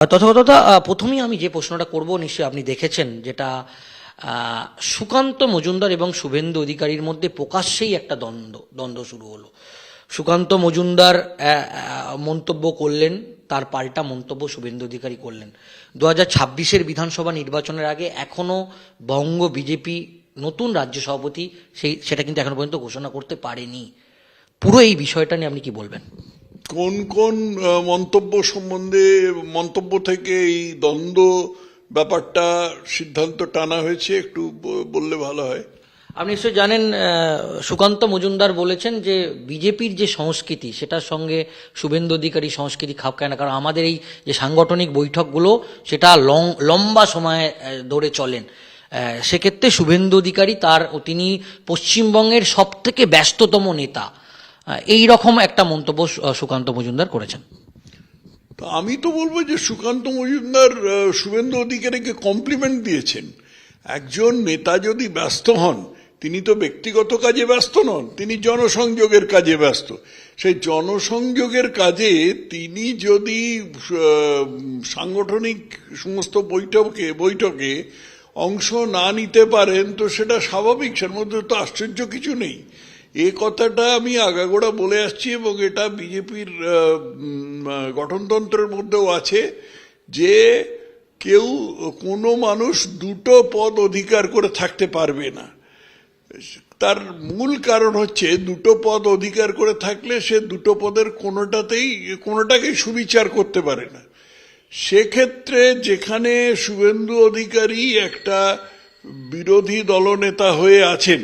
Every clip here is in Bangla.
তথাগততা প্রথমেই আমি যে প্রশ্নটা করব নিশ্চয়ই আপনি দেখেছেন, যেটা সুকান্ত মজুমদার এবং শুভেন্দু অধিকারীর মধ্যে প্রকাশ্যেই একটা দ্বন্দ্ব শুরু হলো। সুকান্ত মজুমদার মন্তব্য করলেন, তার পাল্টা মন্তব্য শুভেন্দু অধিকারী করলেন। 2026-এর বিধানসভা নির্বাচনের আগে এখনো বঙ্গ বিজেপি নতুন রাজ্য সভাপতি সেটা কিন্তু এখনো পর্যন্ত ঘোষণা করতে পারেনি। পুরো এই বিষয়টা নিয়ে আপনি কি বলবেন? কোন কোন মন্তব্য সম্বন্ধে মন্তব্য থেকে এই দ্বন্দ্ব ব্যাপারটা সিদ্ধান্ত টানা হয়েছে একটু বললে ভালো হয়। আপনি নিশ্চয়ই জানেন, সুকান্ত মজুমদার বলেছেন যে বিজেপির যে সংস্কৃতি সেটার সঙ্গে শুভেন্দু অধিকারী সংস্কৃতি খাপ খায় না, কারণ আমাদের এই যে সাংগঠনিক বৈঠকগুলো সেটা লম্বা সময় ধরে চলেন। সেক্ষেত্রে শুভেন্দু অধিকারী তিনি পশ্চিমবঙ্গের সব থেকে ব্যস্ততম নেতা, এই রকম একটা মন্তব্য সুকান্ত মজুমদার করেছেন। তো আমি তো বলবো যে সুকান্ত মজুমদার শুভেন্দু অধিকারীকে কমপ্লিমেন্ট দিয়েছেন। একজন নেতা যদি ব্যস্ত হন, তিনি তো ব্যক্তিগত কাজে ব্যস্ত নন, তিনি জনসংযোগের কাজে ব্যস্ত। সেই জনসংযোগের কাজে তিনি যদি সাংগঠনিক সমস্ত বৈঠকে অংশ না নিতে পারেন তো সেটা স্বাভাবিক, সের মধ্যে তো আশ্চর্য কিছু নেই। এ কথাটা আমি আগাগোড়া বলে আসছি এবং এটা বিজেপির গঠনতন্ত্রের মধ্যেও আছে যে কোনো মানুষ দুটো পদ অধিকার করে থাকতে পারবে না। তার মূল কারণ হচ্ছে দুটো পদ অধিকার করে থাকলে সে দুটো পদের কোনোটাকেই সুবিচার করতে পারে না। সেক্ষেত্রে যেখানে শুভেন্দু অধিকারী একটা বিরোধী দলনেতা হয়ে আছেন,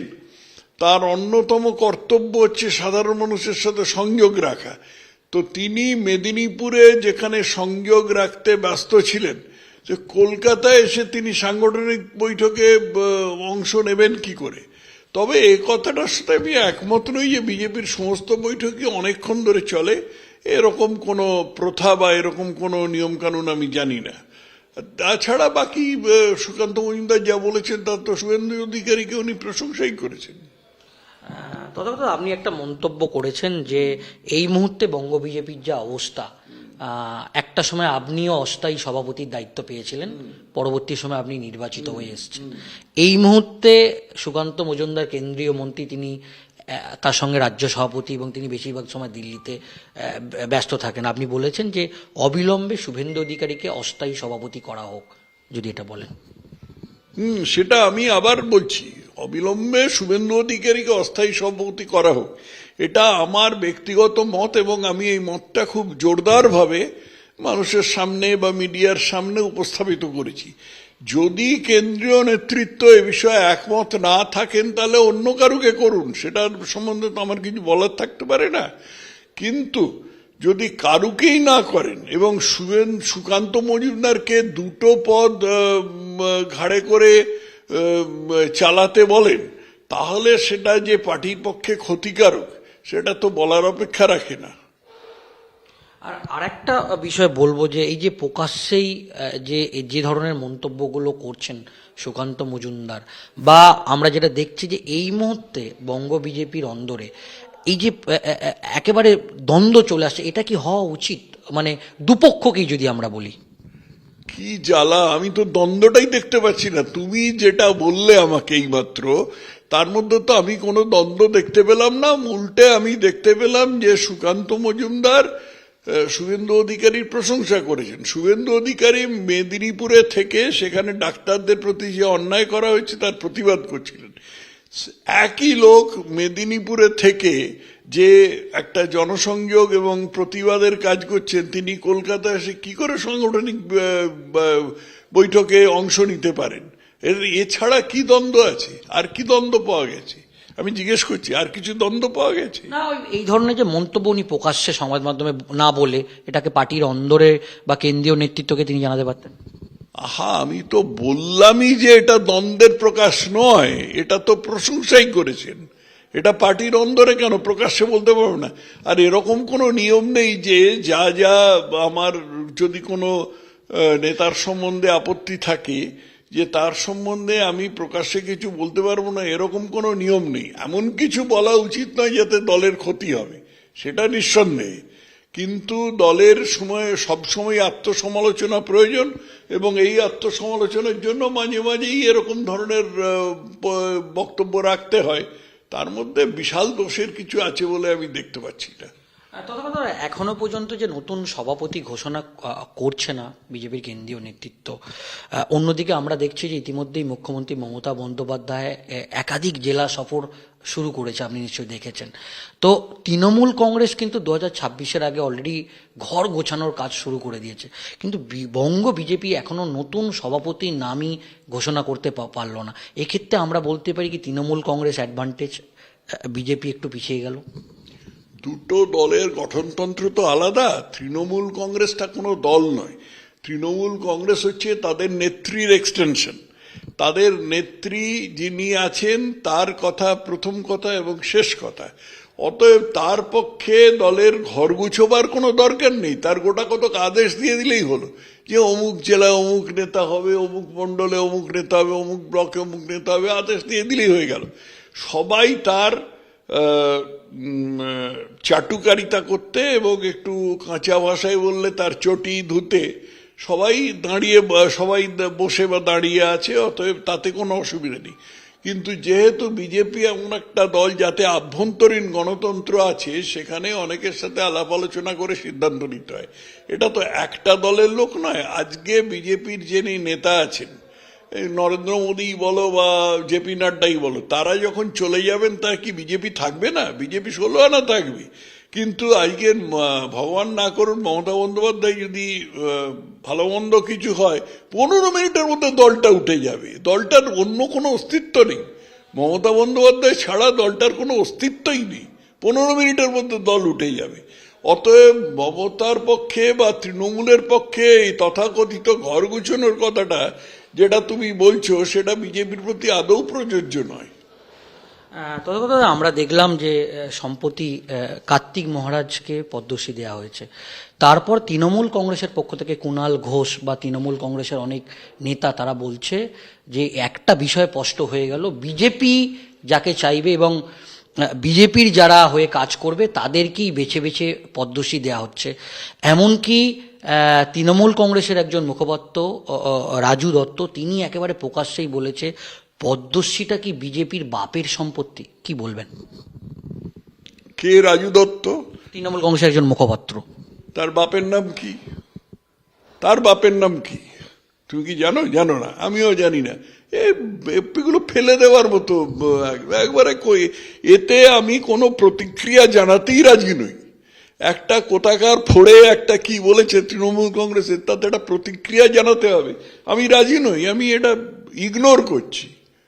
তার অন্যতম কর্তব্য হচ্ছে সাধারণ মানুষের সাথে সংযোগ রাখা। তো তিনি মেদিনীপুরে যেখানে সংযোগ রাখতে ব্যস্ত ছিলেন, যে কলকাতায় এসে তিনি সাংগঠনিক বৈঠকে অংশ নেবেন কি করে? তবে এই কথাটার সাথে আমি একমত নই যে বিজেপির সমস্ত বৈঠকই অনেকক্ষণ ধরে চলে, এরকম কোনো প্রথা বা এরকম কোনো নিয়মকানুন আমি জানি না। তাছাড়া বাকি সুকান্ত মজুমদার যা বলেছেন তার তো শুভেন্দু অধিকারীকে উনি প্রশংসাই করেছেন। তথাগত আপনি একটা মন্তব্য করেছেন যে এই মুহূর্তে বঙ্গ বিজেপির যা অবস্থা, একটা সময় আপনিও অস্থায়ী সভাপতির দায়িত্ব পেয়েছিলেন, পরবর্তী সময় আপনি নির্বাচিত হয়ে এসেছেন। এই মুহূর্তে সুকান্ত মজুমদার কেন্দ্রীয় মন্ত্রী, তিনি তার সঙ্গে রাজ্য সভাপতি এবং তিনি বেশিরভাগ সময় দিল্লিতে ব্যস্ত থাকেন। আপনি বলেছেন যে অবিলম্বে শুভেন্দু অধিকারীকে অস্থায়ী সভাপতি করা হোক, যদি এটা বলেন। সেটা আমি আবার বলছি, অবিলম্বে শুভেন্দু অধিকারীকে অস্থায়ী সভাপতি করা হোক, এটা আমার ব্যক্তিগত মত এবং আমি এই মতটা খুব জোরদারভাবে মানুষের সামনে বা মিডিয়ার সামনে উপস্থাপিত করেছি। যদি কেন্দ্রীয় নেতৃত্ব এ বিষয়ে একমত না থাকেন তাহলে অন্য কারুকে করুন, সেটার সম্বন্ধে তো আমার কিছু বলার থাকতে পারে না। কিন্তু যদি কারুকেই না করেন এবং সুকান্ত মজুমদারকে দুটো পদ ঘাড়ে করে চালাতে বলেন, তাহলে সেটা যে পার্টির পক্ষে ক্ষতিকারক সেটা তো বলার অপেক্ষা রাখে না। আর আরেকটা বিষয় বলবো যে এই যে প্রকাশ্যেই যে ধরনের মন্তব্যগুলো করছেন সুকান্ত মজুমদার, বা আমরা যেটা দেখছি যে এই মুহূর্তে বঙ্গ বিজেপির অন্দরে এই যে একেবারে দ্বন্দ্ব চলে আসছে, এটা কি হওয়া উচিত? মানে দুপক্ষকেই যদি আমরা বলি, কি জ্বালা, আমি তো দ্বন্দ্বটাই দেখতে পাচ্ছি না। তুমি যেটা বললে আমাকে এইমাত্র, তার মধ্যে তো আমি কোনো দ্বন্দ্ব দেখতে পেলাম না। উল্টে আমি দেখতে পেলাম যে সুকান্ত মজুমদার শুভেন্দু অধিকারীর প্রশংসা করেছেন। শুভেন্দু অধিকারী মেদিনীপুরে থেকে সেখানে ডাক্তারদের প্রতি যে অন্যায় করা হয়েছে তার প্রতিবাদ করছিলেন। একই লোক মেদিনীপুরে থেকে যে একটা জনসংযোগ এবং প্রতিবাদের কাজ করছেন, তিনি কলকাতায় এসে কি করে সাংগঠনিক বৈঠকে অংশ নিতে পারেন? এছাড়া কি দ্বন্দ্ব আছে? আর কি দ্বন্দ্ব পাওয়া গেছে? আমি জিজ্ঞেস করছি, আর কিছু দ্বন্দ্ব পাওয়া গেছে? না, এই ধরনের যে মন্তব্য উনি প্রকাশ্যে সংবাদ মাধ্যমে না বলে এটাকে পার্টির অন্দরে বা কেন্দ্রীয় নেতৃত্বকে তিনি জানাতে পারতেন। আমি তো বললামই যে এটা দ্বন্দ্বের প্রকাশ নয়, এটা তো প্রশংসাই করেছেন। এটা পার্টির অন্দরে কেন প্রকাশ্যে বলতে পারবো না? আর এরকম কোনো নিয়ম নেই যে যা আমার যদি কোনো নেতার সম্বন্ধে আপত্তি থাকে যে তার সম্বন্ধে আমি প্রকাশ্যে কিছু বলতে পারবো না, এরকম কোনো নিয়ম নেই। এমন কিছু বলা উচিত নয় যাতে দলের ক্ষতি হবে, সেটা নিঃসন্দেহে। কিন্তু দলের সময় সবসময় আত্মসমালোচনা প্রয়োজন, এবং এই আত্মসমালোচনার জন্য মাঝে মাঝেই এরকম ধরনের বক্তব্য রাখতে হয়। তার মধ্যে বিশাল দোষের কিছু আছে বলে আমি দেখতে পাচ্ছি না। তথাগত এখনো পর্যন্ত যে নতুন সভাপতি ঘোষণা করছে না বিজেপির কেন্দ্রীয় নেতৃত্ব, অন্যদিকে আমরা দেখছি যে ইতিমধ্যেই মুখ্যমন্ত্রী মমতা বন্দ্যোপাধ্যায় একাধিক জেলা সফর শুরু করেছে, আপনি নিশ্চয়ই দেখেছেন। তো তৃণমূল কংগ্রেস কিন্তু 2026-এর আগে অলরেডি ঘর গোছানোর কাজ শুরু করে দিয়েছে, কিন্তু বঙ্গ বিজেপি এখনো নতুন সভাপতির নামই ঘোষণা করতে পারলো না। এক্ষেত্রে আমরা বলতে পারি কি তৃণমূল কংগ্রেস অ্যাডভান্টেজ, বিজেপি একটু পিছিয়ে গেল? দুটো দলের গঠনতন্ত্র তো আলাদা। তৃণমূল কংগ্রেসটা কোনো দল নয়। তৃণমূল কংগ্রেস হচ্ছে তাদের নেত্রীর এক্সটেনশন। তাদের নেত্রী যিনি আছেন তার কথা প্রথম কথা এবং শেষ কথা। অতএব তার পক্ষে দলের ঘর গুছোবার কোনো দরকার নেই। তার গোটা কতক আদেশ দিয়ে দিলেই হলো যে অমুক জেলায় অমুক নেতা হবে, অমুক মণ্ডলে অমুক নেতা হবে, অমুক ব্লকে অমুক নেতা হবে, আদেশ দিয়ে দিলেই হয়ে গেল। সবাই তার চাটুকারিতা করতে এবং একটু কাঁচা ভাষায় বললে তার চটি ধুতে সবাই বসে বা দাঁড়িয়ে আছে। অতএব তাতে কোনো অসুবিধা নেই। কিন্তু যেহেতু বিজেপি এমন একটা দল যাতে আভ্যন্তরীণ গণতন্ত্র আছে, সেখানে অনেকের সাথে আলাপ আলোচনা করে সিদ্ধান্ত নিতে হয়। এটা তো একটা দলের লোক নয়। আজকে বিজেপির যিনি নেতা আছেন, নরেন্দ্র মোদী বলো বা জেপি নাড্ডাই বলো, তারা যখন চলে যাবেন তা কি বিজেপি থাকবে না? বিজেপি 16 আনা থাকবে। কিন্তু আজকে ভগবান না করুন মমতা বন্দ্যোপাধ্যায় যদি ভালো মন্দ কিছু হয়, 15 মিনিটের মধ্যে দলটা উঠে যাবে। দলটার অন্য কোনো অস্তিত্ব নেই। মমতা বন্দ্যোপাধ্যায় ছাড়া দলটার কোনো অস্তিত্বই নেই। 15 মিনিটের মধ্যে দল উঠে যাবে। অতএব মমতার পক্ষে বা তৃণমূলের পক্ষে এই তথাকথিত ঘর গুছানোর কথাটা যেটা তুমি বলছো, সেটা বিজেপির প্রতি আদৌ প্রযোজ্য নয়। তথাগত আমরা দেখলাম যে সম্প্রতি কার্তিক মহারাজকে পদ্মশ্রী দেওয়া হয়েছে। তারপর তৃণমূল কংগ্রেসের পক্ষ থেকে কুণাল ঘোষ বা তৃণমূল কংগ্রেসের অনেক নেতা তারা বলছে যে একটা বিষয় স্পষ্ট হয়ে গেল, বিজেপি যাকে চাইবে এবং বিজেপির যারা হয়ে কাজ করবে তাদেরকেই বেছে বেছে পদ্মশ্রী দেওয়া হচ্ছে। এমনকি তৃণমূল কংগ্রেসের একজন মুখপাত্র রাজু দত্ত, তিনি একেবারে প্রকাশ্যেই বলেছে পদ্মশ্রীটা কি বিজেপির বাপের সম্পত্তি। কি বলবেন? কে রাজু দত্ত? তৃণমূল কংগ্রেসের একজন মুখপাত্র। তার বাপের নাম কি? তার বাপের নাম কি তুমি কি জানো? জানো না? আমিও জানি না। এগুলো ফেলে দেওয়ার মতো একবারে এতে আমি কোনো প্রতিক্রিয়া জানাতেই রাজি নই। একটা কোথাকার ফোড়ে একটা কি বলেছে তৃণমূল কংগ্রেসের, তাতে একটা প্রতিক্রিয়া জানাতে হবে, আমি রাজি নই। আমি এটা ইগনোর করছি।